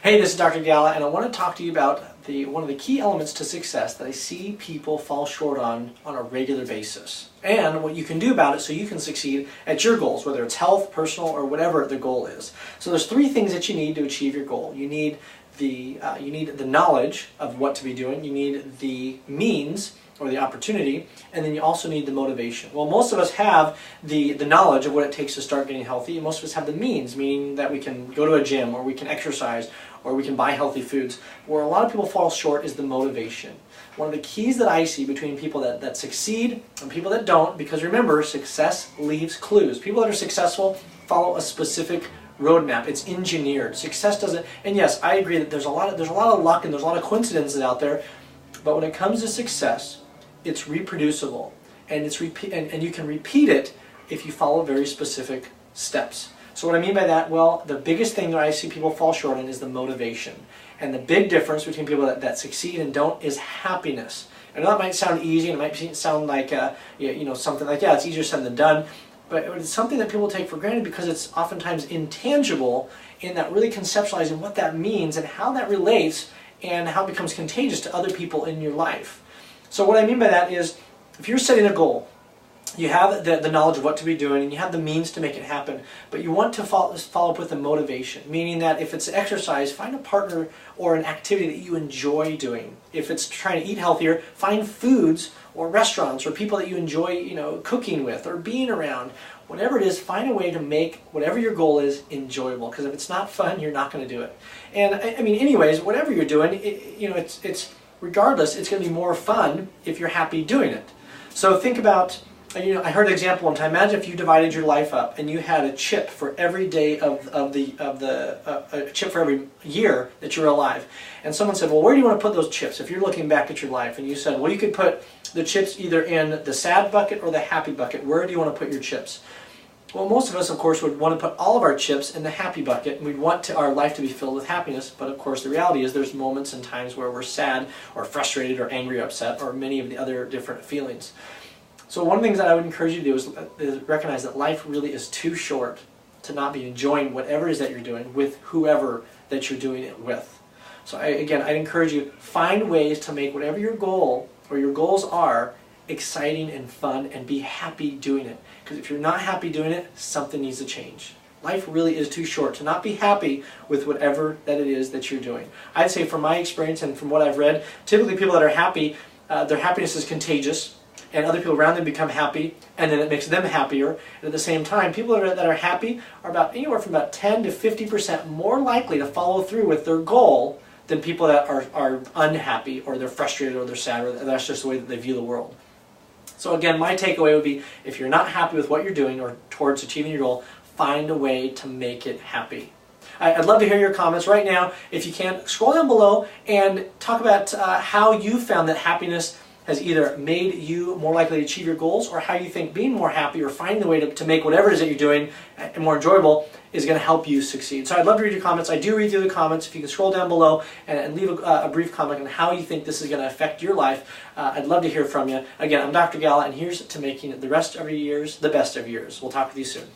Hey, this is Dr. Gala, and I want to talk to you about one of the key elements to success that I see people fall short on a regular basis, and what you can do about it so you can succeed at your goals, whether it's health, personal, or whatever the goal is. So there's three things that you need to achieve your goal. You need the knowledge of what to be doing, you need the means or the opportunity, and then you also need the motivation. Well, most of us have the knowledge of what it takes to start getting healthy, and most of us have the means, meaning that we can go to a gym, or we can exercise, or we can buy healthy foods. Where a lot of people fall short is the motivation. One of the keys that I see between people that succeed and people that don't, because remember, success leaves clues. People that are successful follow a specific roadmap. It's engineered. Success doesn't, and yes, I agree that there's a lot of luck and there's a lot of coincidences out there, but when it comes to success, it's reproducible, and and you can repeat it if you follow very specific steps. So what I mean by that, well, the biggest thing that I see people fall short in is the motivation. And the big difference between people that succeed and don't is happiness. I know that might sound easy, and it might sound like something like, yeah, it's easier said than done, but it's something that people take for granted because it's oftentimes intangible, in that really conceptualizing what that means and how that relates and how it becomes contagious to other people in your life. So what I mean by that is, if you're setting a goal, you have the knowledge of what to be doing, and you have the means to make it happen, but you want to follow up with the motivation, meaning that if it's exercise, find a partner or an activity that you enjoy doing. If it's trying to eat healthier, find foods or restaurants or people that you enjoy cooking with or being around. Whatever it is, find a way to make whatever your goal is enjoyable, because if it's not fun, you're not going to do it. And I mean, anyways, whatever you're doing, regardless, it's going to be more fun if you're happy doing it. So think about, I heard an example one time. Imagine if you divided your life up and you had a chip for every day a chip for every year that you were alive. And someone said, well, where do you want to put those chips? If you're looking back at your life, and you said, well, you could put the chips either in the sad bucket or the happy bucket. Where do you want to put your chips? Well, most of us, of course, would want to put all of our chips in the happy bucket, and we'd want our life to be filled with happiness, but of course the reality is there's moments and times where we're sad or frustrated or angry or upset or many of the other different feelings. So one of the things that I would encourage you to do is recognize that life really is too short to not be enjoying whatever it is that you're doing with whoever that you're doing it with. So again, I'd encourage you, find ways to make whatever your goal or your goals are exciting and fun, and be happy doing it. Because if you're not happy doing it, something needs to change. Life really is too short to not be happy with whatever that it is that you're doing. I'd say from my experience and from what I've read, typically people that are happy, their happiness is contagious, and other people around them become happy, and then it makes them happier. And at the same time, people that are happy are about anywhere from about 10 to 50% more likely to follow through with their goal than people that are unhappy, or they're frustrated, or they're sad, or that's just the way that they view the world. So again, my takeaway would be, if you're not happy with what you're doing or towards achieving your goal, find a way to make it happy. I'd love to hear your comments right now. If you can, scroll down below and talk about how you found that happiness has either made you more likely to achieve your goals, or how you think being more happy or finding a way to make whatever it is that you're doing more enjoyable is going to help you succeed. So I'd love to read your comments. I do read through the comments. If you can scroll down below and leave a brief comment on how you think this is going to affect your life, I'd love to hear from you. Again, I'm Dr. Gala, and here's to making the rest of your years the best of yours. We'll talk with you soon.